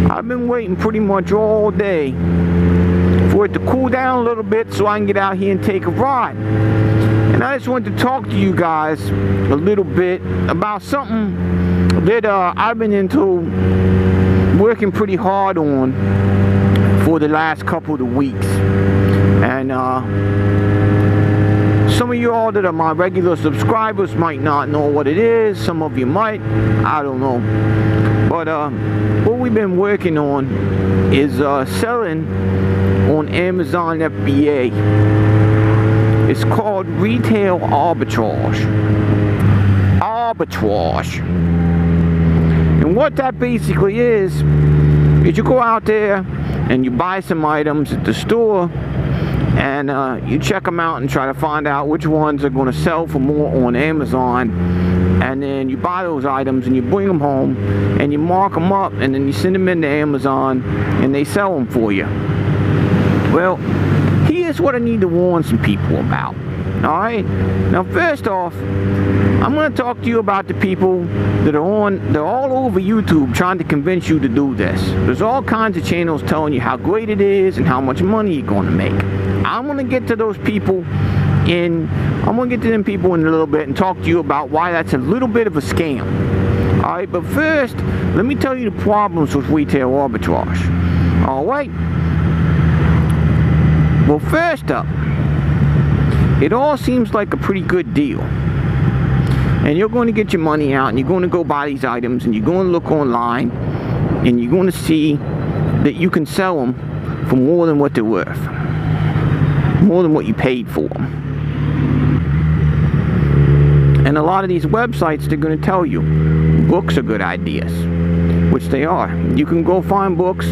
I've been waiting pretty much all day for it to cool down a little bit so I can get out here and take a ride. And I just wanted to talk to you guys a little bit about something that I've been working pretty hard on for the last couple of weeks. And some of you all that are my regular subscribers might not know what it is. Some of you might. I don't know. But what we've been working on is selling on Amazon FBA. It's called retail arbitrage. Arbitrage. And what that basically is you go out there and you buy some items at the store, and you check them out and try to find out which ones are going to sell for more on Amazon. And then you buy those items and you bring them home and you mark them up, and then you send them into Amazon and they sell them for you. Well, here's what I need to warn some people about. Alright? Now, first off, I'm going to talk to you about the people that they're all over YouTube trying to convince you to do this. There's all kinds of channels telling you how great it is and how much money you're going to make. I'm going to get to those people I'm going to get to them people in a little bit and talk to you about why that's a little bit of a scam. Alright, but first, let me tell you the problems with retail arbitrage. Alright? Well, first up, it all seems like a pretty good deal. And you're going to get your money out and you're going to go buy these items and you're going to look online and you're going to see that you can sell them for more than what they're worth. More than what you paid for them. And a lot of these websites, they're going to tell you books are good ideas, which they are. You can go find books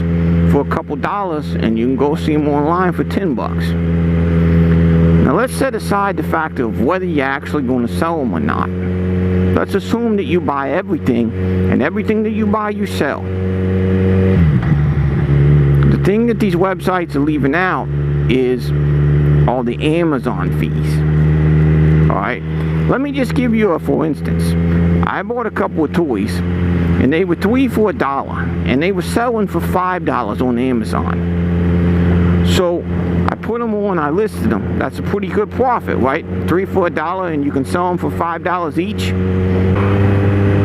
for a couple dollars and you can go see them online for $10. Now let's set aside the fact of whether you're actually going to sell them or not. Let's assume that you buy everything, and everything that you buy you sell. The thing that these websites are leaving out is all the Amazon fees. Alright, let me just give you a for instance. I bought a couple of toys and they were $3 for $1 and they were selling for $5 on Amazon. So I put them on, I listed them. That's a pretty good profit, right? $3 for $1 and you can sell them for $5 each.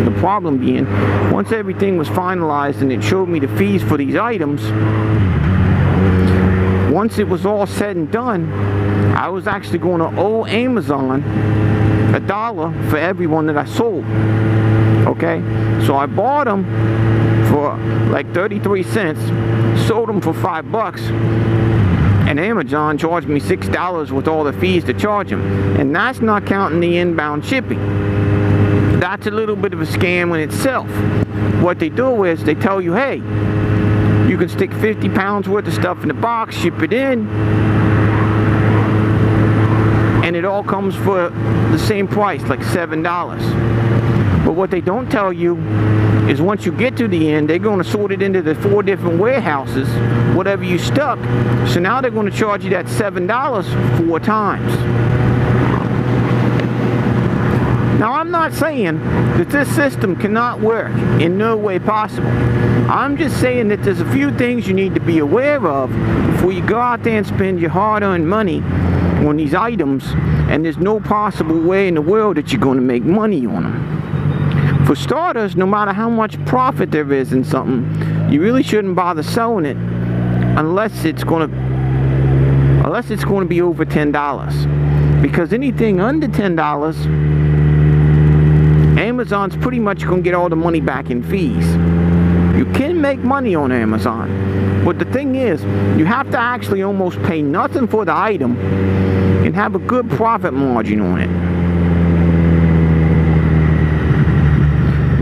The problem being, once everything was finalized and it showed me the fees for these items, once it was all said and done, I was actually going to owe Amazon $1 for every one that I sold. Okay? So I bought them for like 33 cents, sold them for $5, and Amazon charged me $6 with all the fees to charge them. And that's not counting the inbound shipping. That's a little bit of a scam in itself. What they do is they tell you, hey, you can stick 50 pounds worth of stuff in the box, ship it in, and it all comes for the same price, like $7. But what they don't tell you is once you get to the end, they're going to sort it into the 4 different warehouses, whatever you stuck. So now they're going to charge you that $7 4 times. Now, I'm not saying that this system cannot work, in no way possible. I'm just saying that there's a few things you need to be aware of before you go out there and spend your hard-earned money on these items, and there's no possible way in the world that you're going to make money on them. For starters, no matter how much profit there is in something, you really shouldn't bother selling it unless it's going to be over $10. Because anything under $10, Amazon's pretty much going to get all the money back in fees. You can make money on Amazon, but the thing is, you have to actually almost pay nothing for the item and have a good profit margin on it.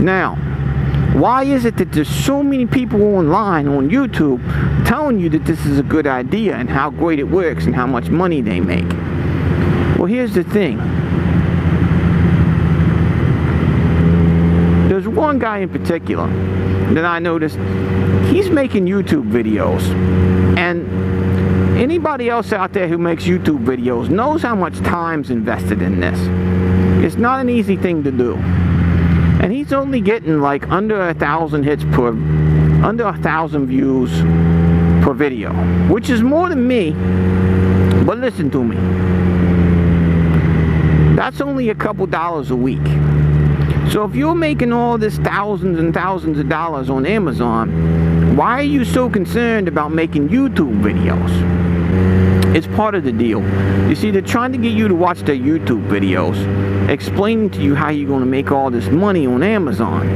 Now, why is it that there's so many people online on YouTube telling you that this is a good idea and how great it works and how much money they make? Well, here's the thing. There's one guy in particular that I noticed. He's making YouTube videos, and anybody else out there who makes YouTube videos knows how much time's invested in this. It's not an easy thing to do. And he's only getting like under 1,000 hits per, under 1,000 views per video, which is more than me. But listen to me. That's only a couple dollars a week. So if you're making all this thousands and thousands of dollars on Amazon, why are you so concerned about making YouTube videos? It's part of the deal. You see, they're trying to get you to watch their YouTube videos, explaining to you how you're going to make all this money on Amazon,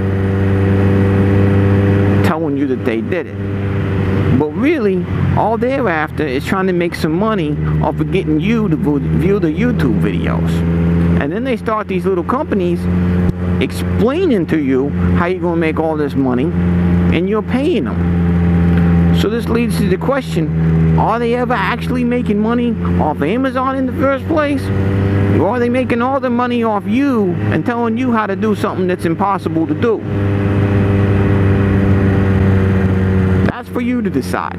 telling you that they did it. But really, all they're after is trying to make some money off of getting you to view the YouTube videos. And then they start these little companies explaining to you how you're going to make all this money, and you're paying them. So this leads to the question, are they ever actually making money off Amazon in the first place? Or are they making all the money off you and telling you how to do something that's impossible to do? That's for you to decide.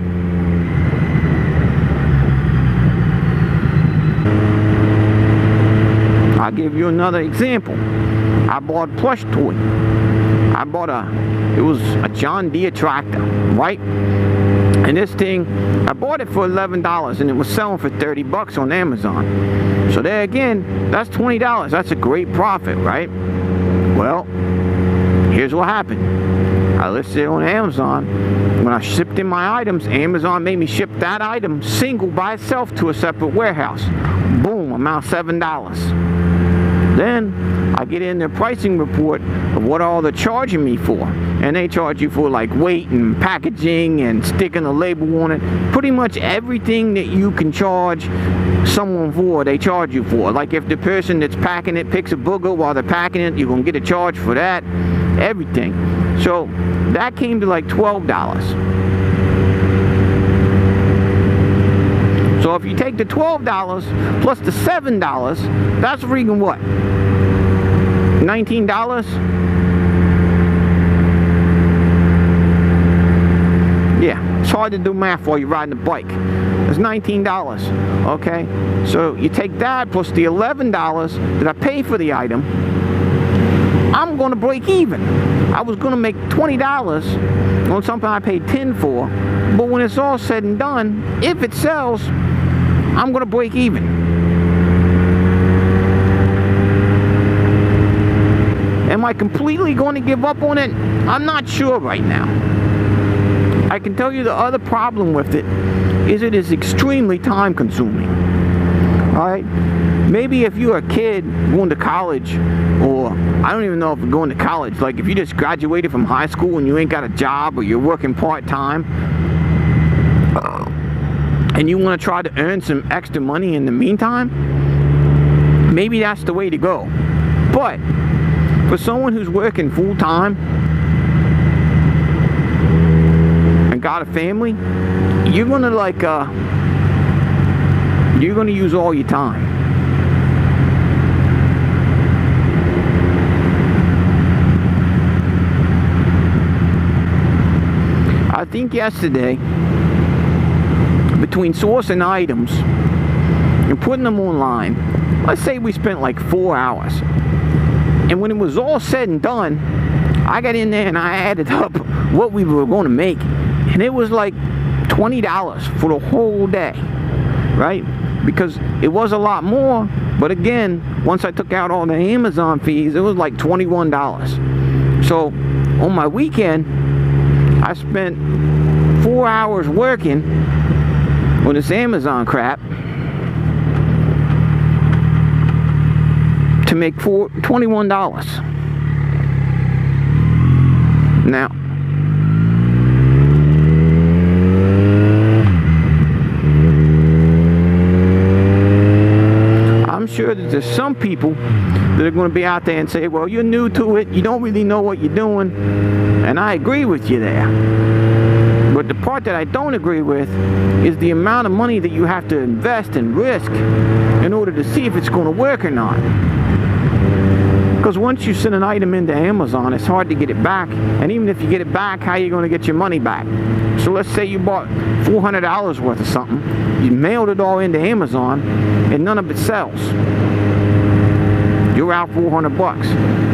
I'll give you another example. I bought a plush toy. I bought it was a John Deere tractor, right? And this thing, I bought it for $11 and it was selling for 30 bucks on Amazon. So there again, that's $20. That's a great profit, right? Well, here's what happened. I listed it on Amazon. When I shipped in my items, Amazon made me ship that item single by itself to a separate warehouse. Boom, amount $7. Then I get in their pricing report of what all they're charging me for, and they charge you for like weight and packaging and sticking a label on it. Pretty much everything that you can charge someone for, they charge you for. Like if the person that's packing it picks a booger while they're packing it, you're gonna get a charge for that. Everything. So that came to like $12. So if you take the $12 plus the $7, that's freaking what? $19? Yeah, it's hard to do math while you're riding a bike. It's $19, okay? So you take that plus the $11 that I pay for the item, I'm gonna break even. I was gonna make $20 on something I paid $10 for, but when it's all said and done, if it sells, I'm gonna break even. Am I completely going to give up on it? I'm not sure right now. I can tell you the other problem with it is extremely time consuming. Alright? Maybe if you're a kid going to college, or I don't even know if you're going to college, like if you just graduated from high school and you ain't got a job, or you're working part-time, and you want to try to earn some extra money in the meantime, maybe that's the way to go. But for someone who's working full-time and got a family, you're gonna you're gonna use all your time. I think yesterday, between sourcing items and putting them online, let's say we spent like 4 hours. And when it was all said and done, I got in there and I added up what we were going to make. And it was like $20 for the whole day, right? Because it was a lot more, but again, once I took out all the Amazon fees, it was like $21. So on my weekend, I spent 4 hours working on this Amazon crap to make $21. Now, I'm sure that there's some people that are going to be out there and say, well, you're new to it, you don't really know what you're doing, and I agree with you there. But the part that I don't agree with is the amount of money that you have to invest and risk in order to see if it's going to work or not. Because once you send an item into Amazon, it's hard to get it back. And even if you get it back, how are you going to get your money back? So let's say you bought $400 worth of something, you mailed it all into Amazon, and none of it sells. you're out 400 bucks.